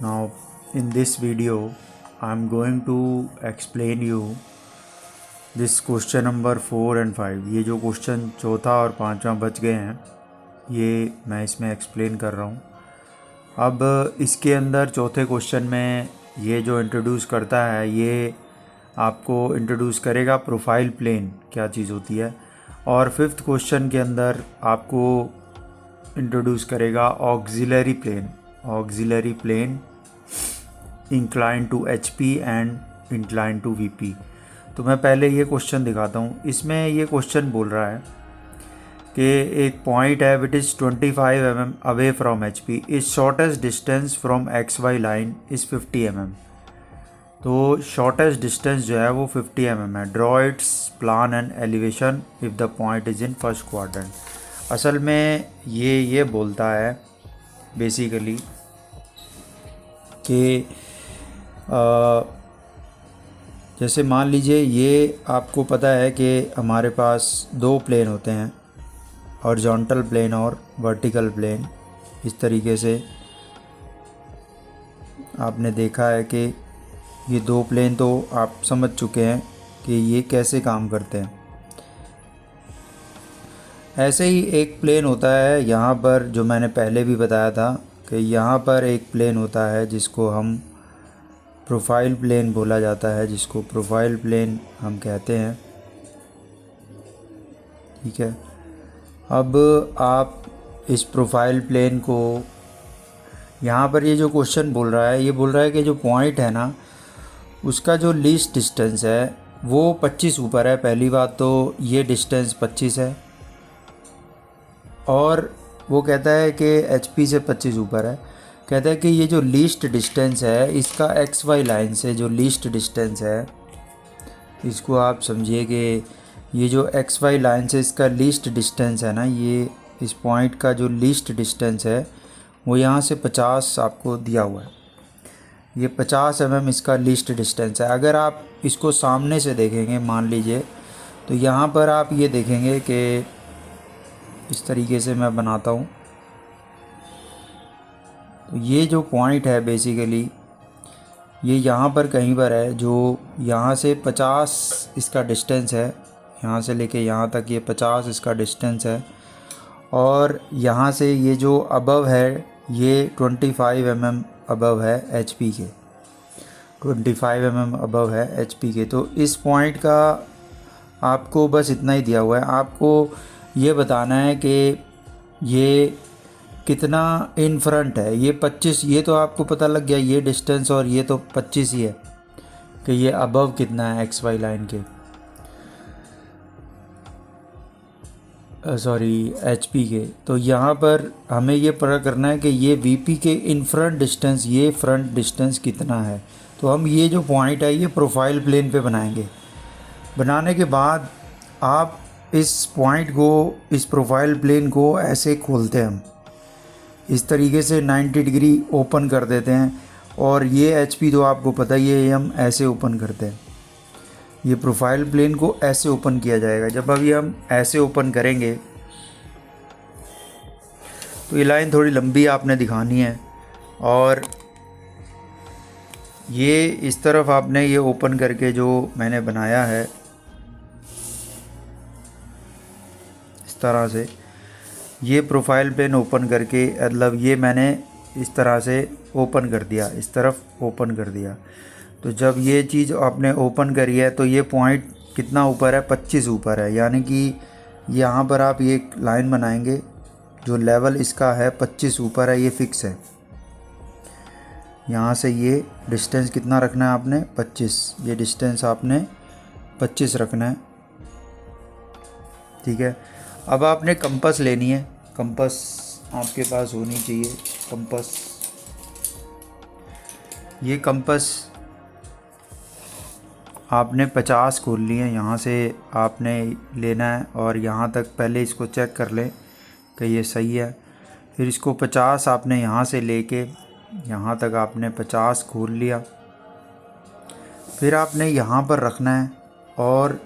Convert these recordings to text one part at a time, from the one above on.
Now in this video I am going to explain you this question number 4 and 5। ये जो question चौथा और पांचवा बच गए हैं ये मैं इसमें एक्सप्लेन कर रहा हूँ। अब इसके अंदर चौथे क्वेश्चन में ये जो इंट्रोड्यूस करता है ये आपको इंट्रोड्यूस करेगा प्रोफाइल प्लेन क्या चीज़ होती है, और फिफ्थ क्वेश्चन के अंदर आपको इंट्रोड्यूस करेगा auxiliary plane incline to HP and incline to VP। तो मैं पहले ये क्वेश्चन दिखाता हूँ। इसमें ये क्वेश्चन बोल रहा है कि एक पॉइंट है which is 25 mm away from HP, is shortest distance from XY line is 50 mm। तो शॉर्टेस्ट डिस्टेंस जो है वो 50 mm है। Draw it's plan and elevation if the point is in first quadrant. असल में ये बोलता है बेसिकली कि जैसे मान लीजिए ये आपको पता है कि हमारे पास दो प्लेन होते हैं, हॉरिजॉन्टल प्लेन और वर्टिकल प्लेन। इस तरीके से आपने देखा है कि ये दो प्लेन तो आप समझ चुके हैं कि ये कैसे काम करते हैं। ऐसे ही एक प्लेन होता है यहाँ पर, जो मैंने पहले भी बताया था कि यहाँ पर एक प्लेन होता है जिसको हम प्रोफाइल प्लेन बोला जाता है, जिसको प्रोफाइल प्लेन हम कहते हैं। ठीक है, अब आप इस प्रोफाइल प्लेन को यहाँ पर ये जो क्वेश्चन बोल रहा है, ये बोल रहा है कि जो पॉइंट है ना उसका जो लीस्ट डिस्टेंस है वो 25 ऊपर है। पहली बात तो ये डिस्टेंस 25 है, और वो कहता है कि HP से 25 ऊपर है। कहता है कि ये जो लीस्ट डिस्टेंस है इसका XY लाइन से जो लीस्ट डिस्टेंस है, इसको आप समझिए कि ये जो XY लाइन से इसका लीस्ट डिस्टेंस है ना, ये इस पॉइंट का जो लीस्ट डिस्टेंस है वो यहाँ से 50 आपको दिया हुआ है। ये 50 mm इसका लीस्ट डिस्टेंस है। अगर आप इसको सामने से देखेंगे मान लीजिए, तो यहाँ पर आप ये देखेंगे कि इस तरीके से मैं बनाता हूँ। तो ये जो पॉइंट है बेसिकली ये यहाँ पर कहीं पर है, जो यहाँ से 50 इसका डिस्टेंस है, यहाँ से लेके यहाँ तक ये 50 इसका डिस्टेंस है, और यहाँ से ये जो अबव है ये 25 mm अबव है HP के, 25 mm अबव है HP के। तो इस पॉइंट का आपको बस इतना ही दिया हुआ है। आपको ये बताना है कि ये कितना इन फ्रंट है। ये 25, ये तो आपको पता लग गया ये डिस्टेंस, और ये तो 25 ही है कि ये अबव कितना है XY लाइन के, सॉरी HP के। तो यहाँ पर हमें ये पता करना है कि ये VP के इन फ्रंट डिस्टेंस, ये फ्रंट डिस्टेंस कितना है। तो हम ये जो पॉइंट है ये प्रोफाइल प्लेन पे बनाएंगे। बनाने के बाद आप इस पॉइंट को, इस प्रोफाइल प्लेन को ऐसे खोलते हैं हम, इस तरीके से 90 डिग्री ओपन कर देते हैं, और ये HP तो आपको पता ही है, हम ऐसे ओपन करते हैं। ये प्रोफाइल प्लेन को ऐसे ओपन किया जाएगा। जब अभी हम ऐसे ओपन करेंगे तो ये लाइन थोड़ी लंबी आपने दिखानी है, और ये इस तरफ आपने ये ओपन करके जो मैंने बनाया है इस तरह से, ये प्रोफाइल प्लेन ओपन करके, मतलब ये मैंने इस तरह से ओपन कर दिया, इस तरफ ओपन कर दिया। तो जब ये चीज़ आपने ओपन करी है तो ये पॉइंट कितना ऊपर है, 25 ऊपर है। यानी कि यहाँ पर आप ये लाइन बनाएंगे, जो लेवल इसका है 25 ऊपर है, ये फिक्स है। यहाँ से ये डिस्टेंस कितना रखना है आपने, 25। ये डिस्टेंस आपने 25 रखना है। ठीक है, अब आपने कंपास लेनी है। कंपास आपके पास होनी चाहिए, कंपास। ये कंपास आपने 50 खोल लिए, यहाँ से आपने लेना है, और यहाँ तक पहले इसको चेक कर लें कि ये सही है। फिर इसको 50 आपने यहाँ से लेके यहाँ तक आपने 50 खोल लिया। फिर आपने यहाँ पर रखना है, और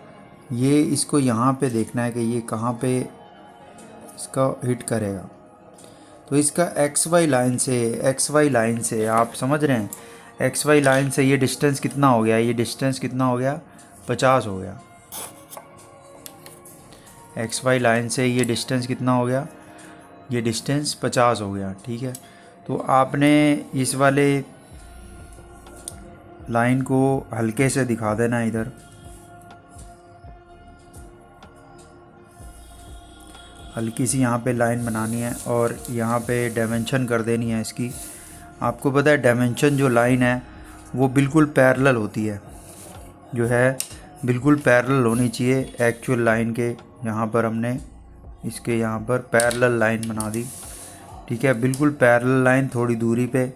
ये इसको यहाँ पे देखना है कि ये कहाँ पे इसका हिट करेगा। तो इसका एक्स वाई लाइन से आप समझ रहे हैं, एक्स वाई लाइन से ये डिस्टेंस कितना हो गया, ये डिस्टेंस कितना हो गया, 50 हो गया। एक्स वाई लाइन से ये डिस्टेंस कितना हो गया, ये डिस्टेंस 50 हो गया। ठीक है, तो आपने इस वाले लाइन को हल्के से दिखा देना इधर, हल्की सी यहाँ पे लाइन बनानी है और यहाँ पे डायमेंशन कर देनी है इसकी। आपको पता है डायमेंशन जो लाइन है वो बिल्कुल पैरेलल होती है, जो है बिल्कुल पैरेलल होनी चाहिए एक्चुअल लाइन के। यहाँ पर हमने इसके यहाँ पर पैरेलल लाइन बना दी। ठीक है, बिल्कुल पैरेलल लाइन, थोड़ी दूरी पे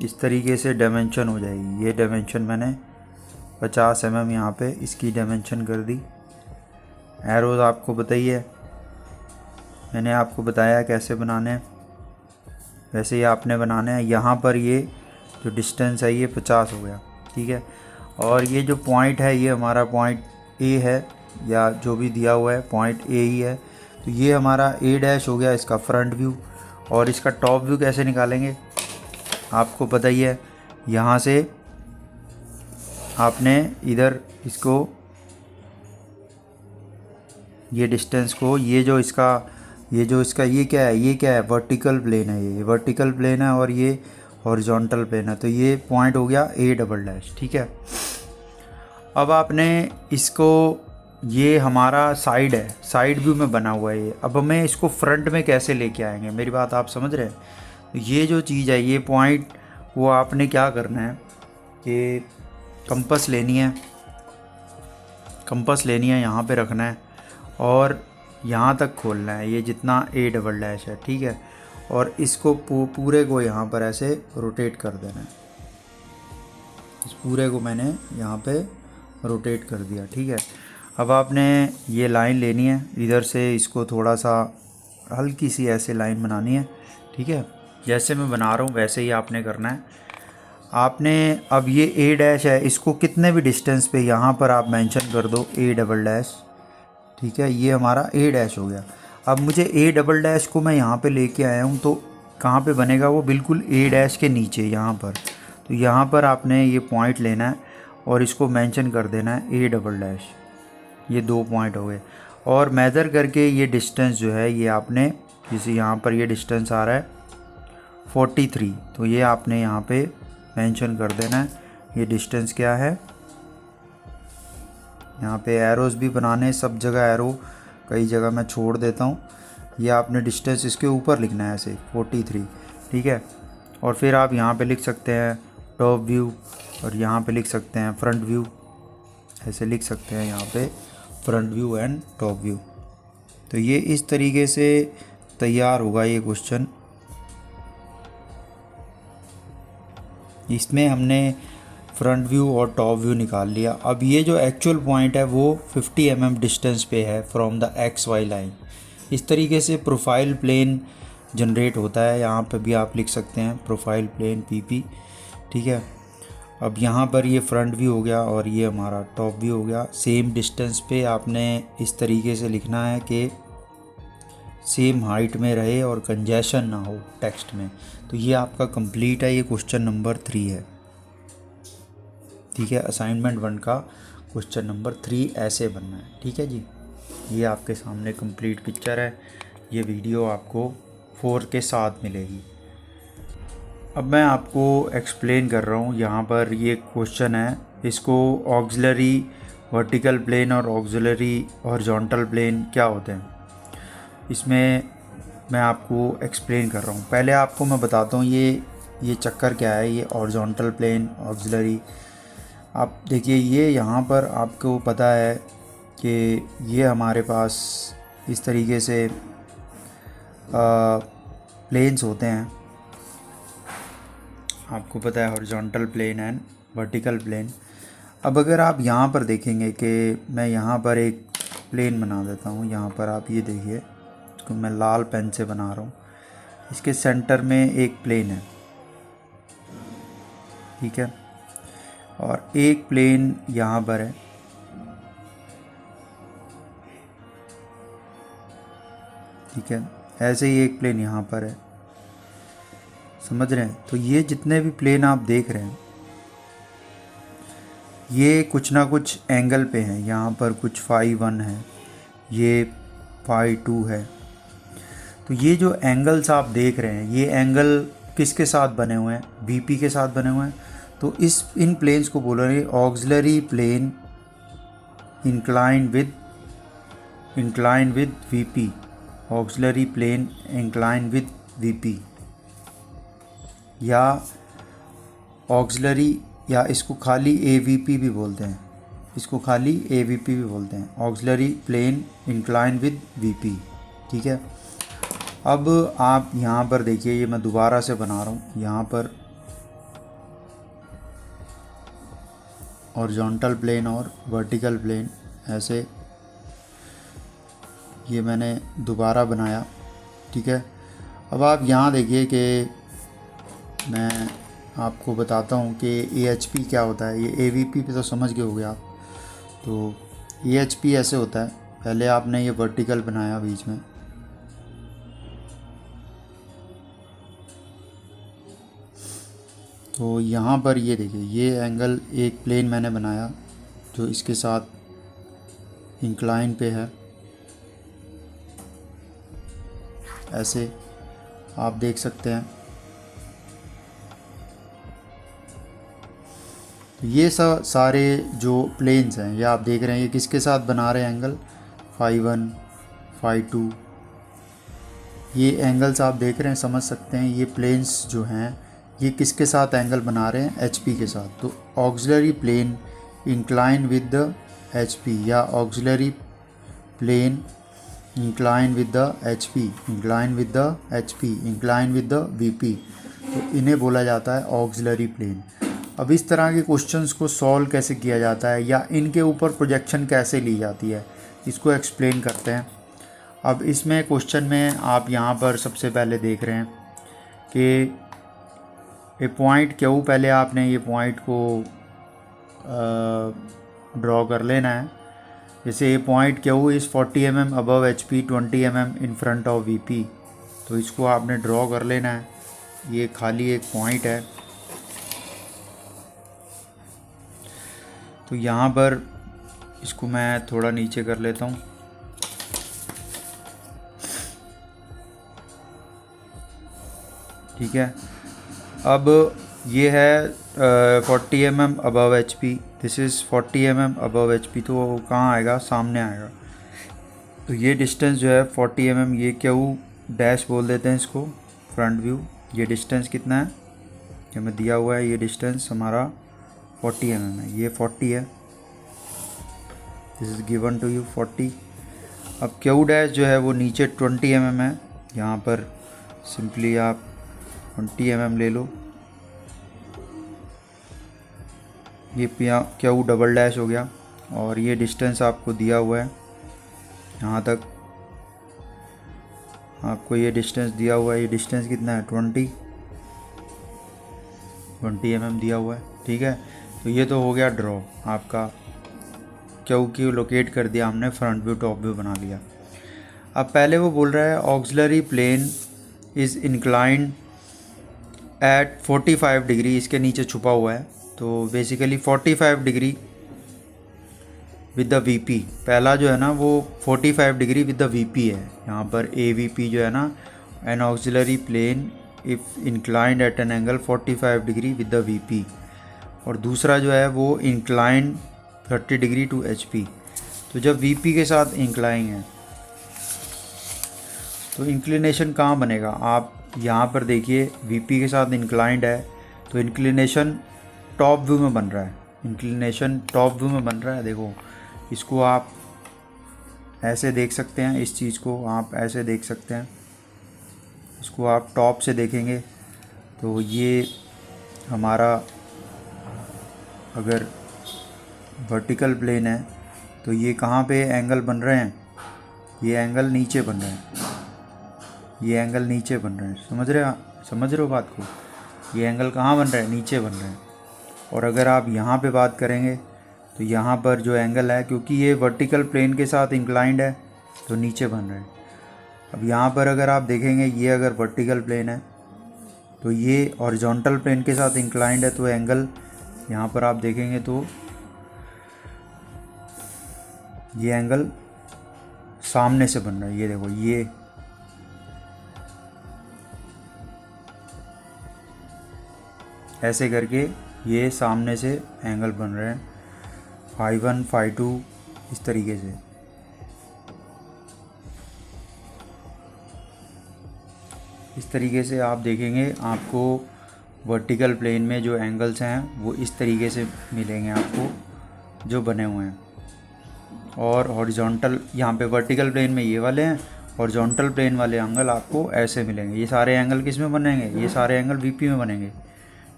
इस तरीके से डायमेंशन हो जाएगी। ये डायमेंशन मैंने 50 mm यहाँ पे इसकी डायमेंशन कर दी। एरोज़ आपको बताइए, मैंने आपको बताया कैसे बनाने हैं, वैसे ही आपने बनाने हैं। यहाँ पर ये जो डिस्टेंस है ये 50 हो गया। ठीक है, और ये जो पॉइंट है ये हमारा पॉइंट ए है, या जो भी दिया हुआ है पॉइंट ए ही है। तो ये हमारा ए डैश हो गया, इसका फ्रंट व्यू। और इसका टॉप व्यू कैसे निकालेंगे आपको पता ही है, यहाँ से आपने इधर इसको, ये डिस्टेंस को, ये जो इसका ये क्या है, ये क्या है, वर्टिकल प्लेन है, ये वर्टिकल प्लेन है और ये हॉरिजॉन्टल प्लेन है। तो ये पॉइंट हो गया ए डबल डैश। ठीक है, अब आपने इसको, ये हमारा साइड है, साइड व्यू में बना हुआ है ये। अब हमें इसको फ्रंट में कैसे लेके आएंगे, मेरी बात आप समझ रहे हैं। तो ये जो चीज़ है, ये पॉइंट, वो आपने क्या करना है कि कंपास लेनी है, यहाँ पे रखना है और यहाँ तक खोलना है, ये जितना ए डबल डैश है। ठीक है, और इसको पूरे को यहाँ पर ऐसे रोटेट कर देना है। इस पूरे को मैंने यहाँ पे रोटेट कर दिया। ठीक है, अब आपने ये लाइन लेनी है इधर से, इसको थोड़ा सा हल्की सी ऐसे लाइन बनानी है। ठीक है, जैसे मैं बना रहा हूँ वैसे ही आपने करना है। आपने अब ये ए डैश है, इसको कितने भी डिस्टेंस पे यहाँ पर आप मेंशन कर दो ए डबल डैश। ठीक है, ये हमारा ए डैश हो गया। अब मुझे ए डबल डैश को मैं यहाँ पे लेके आया हूँ, तो कहाँ पे बनेगा वो, बिल्कुल ए डैश के नीचे यहाँ पर। तो यहाँ पर आपने ये पॉइंट लेना है और इसको मेंशन कर देना है ए डबल डैश। ये 2 पॉइंट हो गए, और मेज़र करके ये डिस्टेंस जो है ये आपने, जैसे यहाँ पर ये डिस्टेंस आ रहा है 43, तो ये आपने यहाँ पे मेंशन कर देना है ये डिस्टेंस क्या है। यहाँ पे एरोज़ भी बनाने, सब जगह एरो, कई जगह मैं छोड़ देता हूँ। ये आपने डिस्टेंस इसके ऊपर लिखना है ऐसे 43। ठीक है, और फिर आप यहाँ पे लिख सकते हैं टॉप व्यू, और यहाँ पे लिख सकते हैं फ्रंट व्यू, ऐसे लिख सकते हैं यहाँ पे front view and top view. तो ये इस तरीके से तैयार होगा ये क्वेश्चन। इसमें हमने फ्रंट व्यू और टॉप व्यू निकाल लिया। अब ये जो एक्चुअल पॉइंट है वो 50 mm डिस्टेंस पे है from the X Y line. इस तरीके से प्रोफाइल प्लेन जनरेट होता है। यहाँ पे भी आप लिख सकते हैं प्रोफाइल प्लेन पीपी। ठीक है, अब यहाँ पर ये फ्रंट व्यू हो गया और ये हमारा टॉप व्यू हो गया। सेम डिस्टेंस पे आपने इस तरीके से लिखना है कि सेम हाइट में रहे और कंजेशन ना हो टेक्स्ट में। तो ये आपका कंप्लीट है, ये क्वेश्चन नंबर 3 है। ठीक है, असाइनमेंट 1 का क्वेश्चन नंबर 3 ऐसे बनना है। ठीक है जी, ये आपके सामने कंप्लीट पिक्चर है। ये वीडियो आपको 4 के साथ मिलेगी। अब मैं आपको एक्सप्लेन कर रहा हूँ। यहाँ पर ये क्वेश्चन है, इसको ऑक्सिलरी वर्टिकल प्लेन और ऑक्सिलरी हॉरिजॉन्टल प्लेन क्या होते हैं, इसमें मैं आपको एक्सप्लेन कर रहा हूँ। पहले आपको मैं बताता हूँ ये चक्कर क्या है। ये हॉरिजॉन्टल प्लेन, ऑक्सिलरी, आप देखिए ये यहाँ पर आपको पता है कि ये हमारे पास इस तरीके से प्लेन्स होते हैं। आपको पता है horizontal plane and vertical plane. अब अगर आप यहाँ पर देखेंगे कि मैं यहाँ पर एक प्लेन बना देता हूँ। यहाँ पर आप ये देखिए, इसको मैं लाल पेन से बना रहा हूँ। इसके सेंटर में एक प्लेन है, ठीक है, और एक प्लेन यहाँ पर है। ठीक है, ऐसे ही एक प्लेन यहाँ पर है। समझ रहे हैं? तो ये जितने भी प्लेन आप देख रहे हैं ये कुछ ना कुछ एंगल पे हैं। यहाँ पर कुछ फाई 1 है, ये फाई 2 है। तो ये जो एंगल्स आप देख रहे हैं ये एंगल किसके साथ बने हुए हैं? वीपी के साथ बने हुए हैं। तो इन प्लेन्स को बोल रहे हैं auxiliary plane inclined with VP, auxiliary plane inclined with VP, या ऑक्सिलरी, या इसको खाली एवीपी भी बोलते हैं, इसको खाली एवीपी भी बोलते हैं, auxiliary plane inclined with VP. ठीक है। अब आप यहाँ पर देखिए, ये मैं दोबारा से बना रहा हूँ। यहाँ पर हॉरिजॉन्टल प्लेन और वर्टिकल प्लेन, ऐसे ये मैंने दोबारा बनाया। ठीक है। अब आप यहाँ देखिए कि मैं आपको बताता हूँ कि AHP क्या होता है। ये AVP पे तो समझ गए होगे आप। तो AHP ऐसे होता है, पहले आपने ये वर्टिकल बनाया बीच में, तो यहाँ पर ये देखिए ये एंगल एक प्लेन मैंने बनाया जो इसके साथ इंक्लाइन पे है, ऐसे आप देख सकते हैं। ये सब सारे जो प्लेन्स हैं ये आप देख रहे हैं, ये किसके साथ बना रहे हैं एंगल? Phi 1, phi 2। ये एंगल्स आप देख रहे हैं, समझ सकते हैं ये प्लेन्स जो हैं ये किसके साथ एंगल बना रहे हैं? HP के साथ। तो auxiliary plane incline with the HP, या auxiliary plane incline with the HP, incline with the HP, incline with the VP, तो इन्हें बोला जाता है ऑक्सिलरी प्लेन। अब इस तरह के क्वेश्चंस को सॉल्व कैसे किया जाता है या इनके ऊपर प्रोजेक्शन कैसे ली जाती है, इसको एक्सप्लेन करते हैं। अब इसमें क्वेश्चन में आप यहाँ पर सबसे पहले देख रहे हैं कि ए पॉइंट क्यू, पहले आपने ये पॉइंट को ड्रॉ कर लेना है। जैसे a point Q is 40 mm above HP, 20 mm in front of VP, तो इसको आपने ड्रॉ कर लेना है। ये खाली एक पॉइंट है। तो यहाँ पर इसको मैं थोड़ा नीचे कर लेता हूँ। ठीक है। अब ये है 40 mm above HP, this is 40 mm above HP, तो वो कहाँ आएगा? सामने आएगा। तो ये डिस्टेंस जो है 40 mm, ये क्यू डैश बोल देते हैं इसको, फ्रंट व्यू। ये डिस्टेंस कितना है? ये मैं दिया हुआ है, ये डिस्टेंस हमारा 40 mm है, ये 40 है, this is given to you 40। अब क्यू डैश जो है वो नीचे 20 mm है, यहाँ पर सिंपली आप 20 mm ले लो। ये क्यू डबल डैश हो गया, और ये डिस्टेंस आपको दिया हुआ है, यहाँ तक आपको ये डिस्टेंस दिया हुआ है। ये डिस्टेंस कितना है? 20 mm दिया हुआ है। ठीक है। तो ये तो हो गया ड्रॉ आपका, क्यू की लोकेट कर दिया हमने, फ्रंट व्यू टॉप व्यू बना लिया। अब पहले वो बोल रहा है auxiliary plane is inclined at 45 degree, इसके नीचे छुपा हुआ है। तो basically 45 degree with the VP, पहला जो है ना वो 45 डिग्री विद द VP है। यहाँ पर AVP जो है ना, an auxiliary plane if inclined at an angle 45 degree with the VP, और दूसरा जो है वो इंक्लाइंड 30 डिग्री टू HP। तो जब VP के साथ इंक्लाइन है तो इंक्लिनेशन कहाँ बनेगा? आप यहाँ पर देखिए VP के साथ इंक्लाइंड है, तो इंक्लिनेशन टॉप व्यू में बन रहा है, इंक्लिनेशन टॉप व्यू में बन रहा है। देखो इसको आप ऐसे देख सकते हैं, इस चीज़ को आप ऐसे देख सकते हैं, इसको आप टॉप से देखेंगे तो ये हमारा अगर वर्टिकल प्लेन है तो ये कहाँ पे एंगल बन रहे हैं? ये एंगल नीचे बन रहे हैं, ये एंगल नीचे बन रहे हैं। समझ रहे हो बात को? ये एंगल कहाँ बन रहे हैं? नीचे बन रहे हैं। और अगर आप यहाँ पे बात करेंगे तो यहाँ पर जो एंगल है, क्योंकि ये वर्टिकल प्लेन के साथ इंक्लाइंड है तो नीचे बन रहे हैं। अब यहाँ पर अगर आप देखेंगे, ये अगर वर्टिकल प्लेन है तो ये हॉरिजॉन्टल प्लेन के साथ इंक्लाइंड है, तो एंगल यहाँ पर आप देखेंगे तो ये एंगल सामने से बन रहा है। ये देखो, ये ऐसे करके ये सामने से एंगल बन रहे हैं, फाई 1 फाई 2 इस तरीके से। इस तरीके से आप देखेंगे आपको वर्टिकल प्लेन में जो एंगल्स हैं वो इस तरीके से मिलेंगे आपको जो बने हुए हैं। और हॉरिजॉन्टल यहाँ पे वर्टिकल प्लेन में ये वाले हैं, हॉरिजॉन्टल प्लेन वाले एंगल आपको ऐसे मिलेंगे। ये सारे एंगल किस में बनेंगे? ये सारे एंगल वीपी में बनेंगे,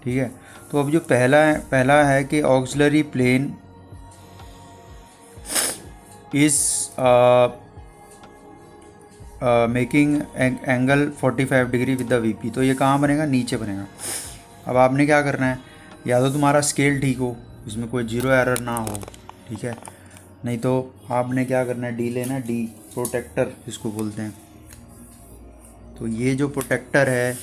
ठीक है। तो अब जो पहला है कि auxiliary plane is making angle 45 degree with the VP. तो ये कहाँ बनेगा? नीचे बनेगा। अब आपने क्या करना है, या तो तुम्हारा स्केल ठीक हो, इसमें कोई जीरो एरर ना हो, ठीक है, नहीं तो आपने क्या करना है, डी लेना, डी प्रोटेक्टर इसको बोलते हैं। तो ये जो प्रोटेक्टर है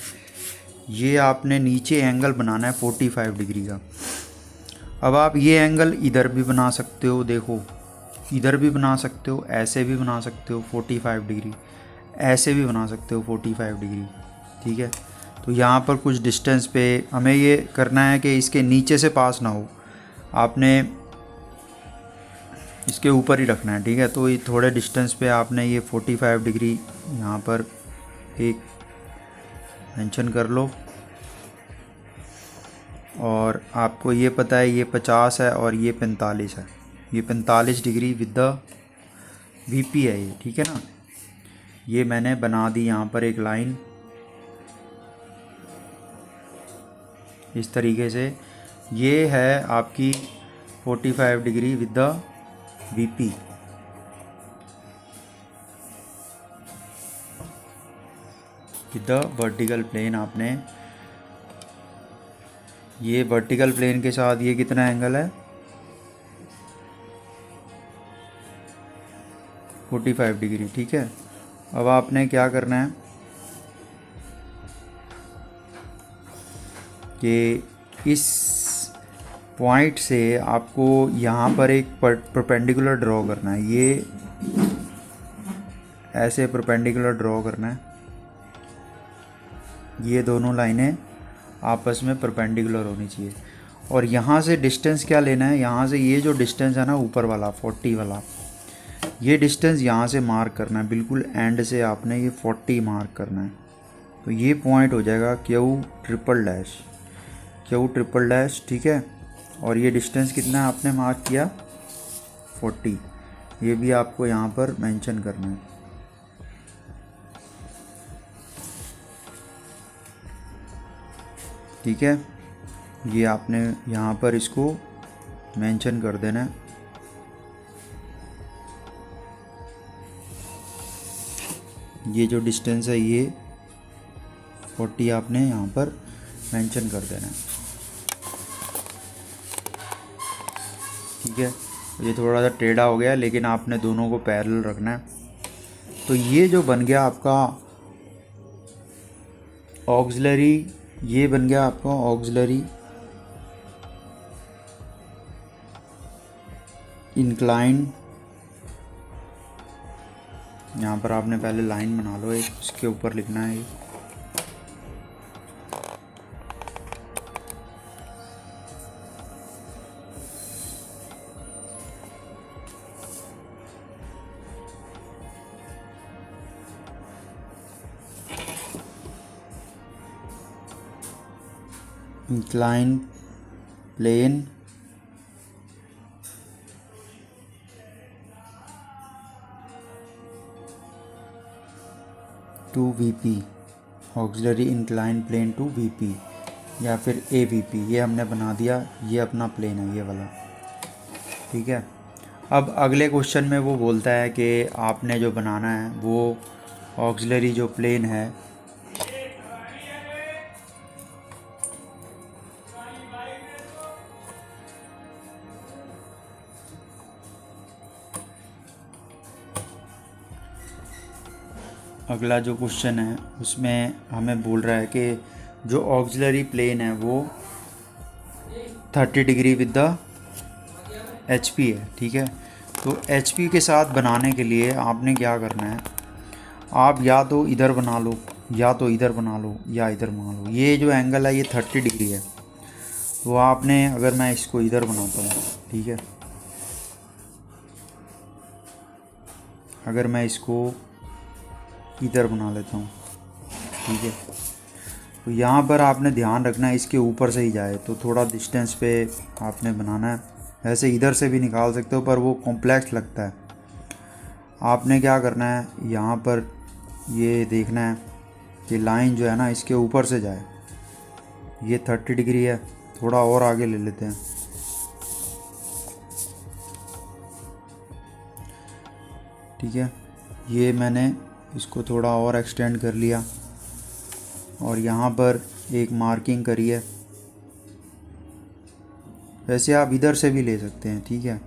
ये आपने नीचे एंगल बनाना है 45 डिग्री का। अब आप ये एंगल इधर भी बना सकते हो, देखो इधर भी बना सकते हो, ऐसे भी बना सकते हो 45 डिग्री, ऐसे भी बना सकते हो 45 डिग्री, ठीक है। तो यहाँ पर कुछ डिस्टेंस पे हमें ये करना है कि इसके नीचे से पास ना हो, आपने इसके ऊपर ही रखना है, ठीक है। तो ये थोड़े डिस्टेंस पे आपने ये 45 डिग्री यहाँ पर एक मेंशन कर लो। और आपको ये पता है ये 50 है और ये 45 है, ये 45 डिग्री विद द वीपी है ये, ठीक है ना। ये मैंने बना दी यहाँ पर एक लाइन इस तरीके से। ये है आपकी 45 degree with the VP. With the vertical plane आपने ये वर्टिकल प्लेन के साथ ये कितना एंगल है? 45 डिग्री, ठीक है। अब आपने क्या करना है कि इस पॉइंट से आपको यहाँ पर एक परपेंडिकुलर ड्रॉ करना है। ये ऐसे परपेंडिकुलर ड्रॉ करना है, ये दोनों लाइनें आपस में परपेंडिकुलर होनी चाहिए। और यहाँ से डिस्टेंस क्या लेना है, यहाँ से ये जो डिस्टेंस है ना ऊपर वाला 40 वाला, ये डिस्टेंस यहाँ से मार्क करना है, बिल्कुल एंड से आपने ये 40 मार्क करना है। तो ये पॉइंट हो जाएगा क्यू ट्रिपल डैश, ठीक है। और ये डिस्टेंस कितना आपने मार्क किया? 40। ये भी आपको यहाँ पर मेंशन करना है, ठीक है। ये आपने यहाँ पर इसको मेंशन कर देना है। ये जो डिस्टेंस है ये 40 आपने यहाँ पर मेंशन कर देना है, ठीक है। ये थोड़ा सा टेढ़ा हो गया लेकिन आपने दोनों को पैरेलल रखना है। तो ये जो बन गया आपका ऑक्सिलरी, ये बन गया आपका ऑक्सिलरी इंक्लाइन। यहाँ पर आपने पहले लाइन बना लो एक, इसके ऊपर लिखना है incline plane to VP, auxiliary incline plane to VP या फिर एवीपी, ये हमने बना दिया। ये अपना प्लेन है ये वाला, ठीक है। अब अगले क्वेश्चन में वो बोलता है कि आपने जो बनाना है वो ऑक्सिलरी जो प्लेन है अगला जो क्वेश्चन है उसमें हमें बोल रहा है कि जो ऑक्सिलरी प्लेन है वो 30 डिग्री विद द HP है, ठीक है। तो HP के साथ बनाने के लिए आपने क्या करना है, आप या तो इधर बना लो, या तो इधर बना लो, या इधर बना लो। ये जो एंगल है ये 30 डिग्री है। तो आपने, अगर मैं इसको इधर बनाता हूँ, ठीक है, अगर मैं इसको इधर बना लेता हूँ, ठीक है, तो यहाँ पर आपने ध्यान रखना है इसके ऊपर से ही जाए, तो थोड़ा डिस्टेंस पे आपने बनाना है। ऐसे इधर से भी निकाल सकते हो पर वो कॉम्प्लेक्स लगता है। आपने क्या करना है, यहाँ पर ये देखना है कि लाइन जो है ना इसके ऊपर से जाए। ये 30 डिग्री है, थोड़ा और आगे ले लेते हैं, ठीक है। ये मैंने इसको थोड़ा और एक्सटेंड कर लिया और यहाँ पर एक मार्किंग करी है। वैसे आप इधर से भी ले सकते हैं, ठीक है।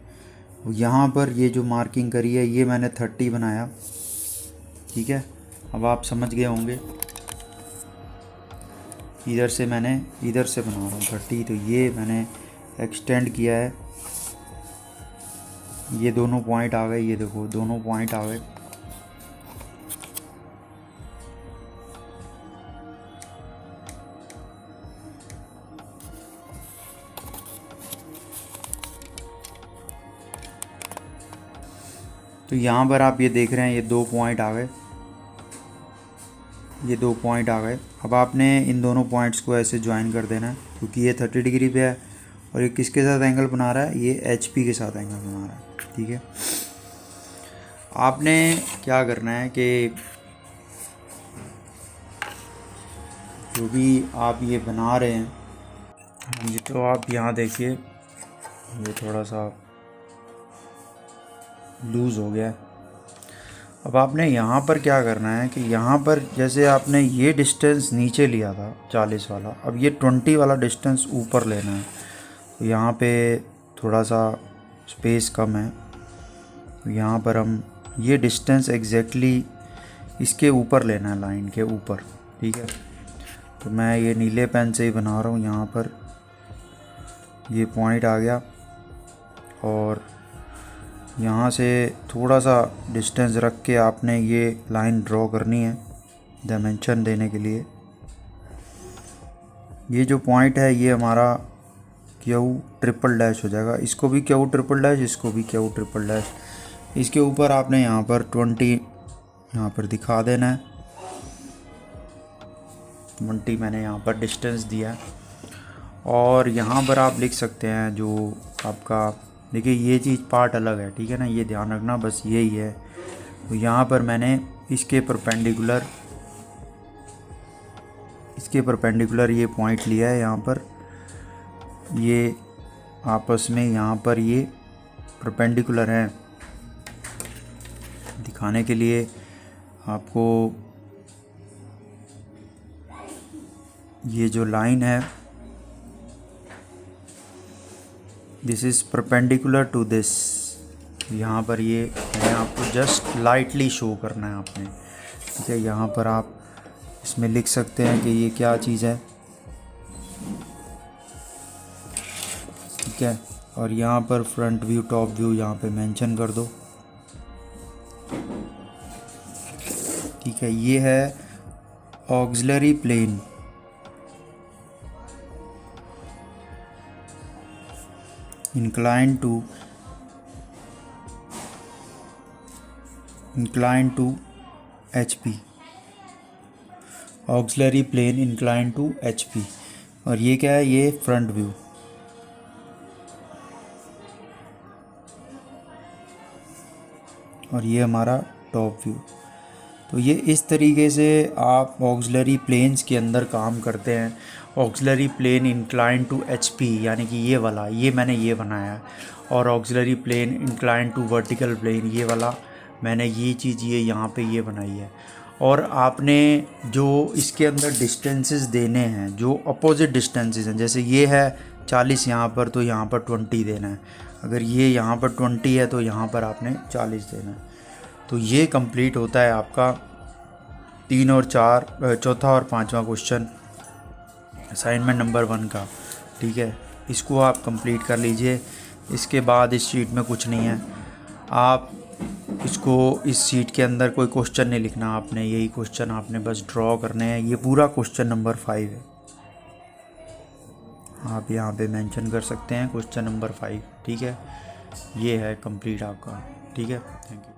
यहाँ पर ये जो मार्किंग करी है ये मैंने 30 बनाया, ठीक है। अब आप समझ गए होंगे, इधर से मैंने इधर से बना रहा हूँ 30, तो ये मैंने एक्सटेंड किया है। ये दोनों पॉइंट आ गए, ये देखो दोनों पॉइंट आ गए। तो यहाँ पर आप ये देख रहे हैं ये 2 पॉइंट आ गए, ये 2 पॉइंट आ गए। अब आपने इन दोनों पॉइंट्स को ऐसे ज्वाइन कर देना है, क्योंकि ये 30 डिग्री पे है और ये किसके साथ एंगल बना रहा है, ये HP के साथ एंगल बना रहा है, ठीक है। आपने क्या करना है कि जो भी आप ये बना रहे हैं, ये तो आप यहाँ देखिए ये थोड़ा सा लूज़ हो गया है। अब आपने यहाँ पर क्या करना है कि यहाँ पर जैसे आपने ये डिस्टेंस नीचे लिया था 40 वाला, अब ये 20 वाला डिस्टेंस ऊपर लेना है। तो यहाँ पे थोड़ा सा स्पेस कम है, तो यहाँ पर हम ये डिस्टेंस एग्जैक्टली इसके ऊपर लेना है, लाइन के ऊपर, ठीक है। तो मैं ये नीले पेन से ही बना रहा हूँ। यहाँ पर ये पॉइंट आ गया और यहाँ से थोड़ा सा डिस्टेंस रख के आपने ये लाइन ड्रॉ करनी है डायमेंशन देने के लिए। ये जो पॉइंट है ये हमारा Q ट्रिपल डैश हो जाएगा, इसको भी Q ट्रिपल डैश, इसको भी Q ट्रिपल डैश। इसके ऊपर आपने यहाँ पर 20 यहाँ पर दिखा देना है, 20 मैंने यहाँ पर डिस्टेंस दिया है। और यहाँ पर आप लिख सकते हैं जो आपका, देखिए ये चीज़ पार्ट अलग है, ठीक है ना, ये ध्यान रखना, बस यही है। तो यहाँ पर मैंने इसके परपेंडिकुलर ये पॉइंट लिया है। यहाँ पर ये आपस में यहाँ पर ये परपेंडिकुलर हैं। दिखाने के लिए आपको ये जो लाइन है, this is perpendicular to this, यहाँ पर ये मैंने आपको जस्ट लाइटली शो करना है आपने, ठीक है। यहाँ पर आप इसमें लिख सकते हैं कि ये क्या चीज़ है, ठीक है। और यहाँ पर फ्रंट व्यू टॉप व्यू यहाँ पे मेंशन कर दो, ठीक है। ये है auxiliary plane, inclined to HP, auxiliary plane incline to HP। और ये क्या है, ये फ्रंट व्यू, और ये हमारा टॉप व्यू। तो ये इस तरीके से आप ऑक्सिलरी प्लेन्स के अंदर काम करते हैं। Auxiliary plane incline to HP यानी कि ये वाला, ये मैंने ये बनाया है। और auxiliary plane incline to vertical plane, ये वाला मैंने ये चीज़ ये यहाँ पे ये बनाई है। और आपने जो इसके अंदर डिस्टेंसेस देने हैं, जो अपोजिट डिस्टेंसेस हैं, जैसे ये है 40 यहाँ पर, तो यहाँ पर 20 देना है। अगर ये यहाँ पर 20 है तो यहाँ पर आपने 40 देना है। तो ये कंप्लीट होता है आपका 3 और 4, चौथा और 5वां क्वेश्चन। असाइनमेंट नंबर 1 का, ठीक है। इसको आप कंप्लीट कर लीजिए। इसके बाद इस शीट में कुछ नहीं है, आप इसको इस शीट के अंदर कोई क्वेश्चन नहीं लिखना आपने, यही क्वेश्चन आपने बस ड्रॉ करने हैं। ये पूरा क्वेश्चन नंबर 5 है, आप यहाँ पे मेंशन कर सकते हैं क्वेश्चन नंबर 5, ठीक है। ये है कंप्लीट आपका, ठीक है। Thank you.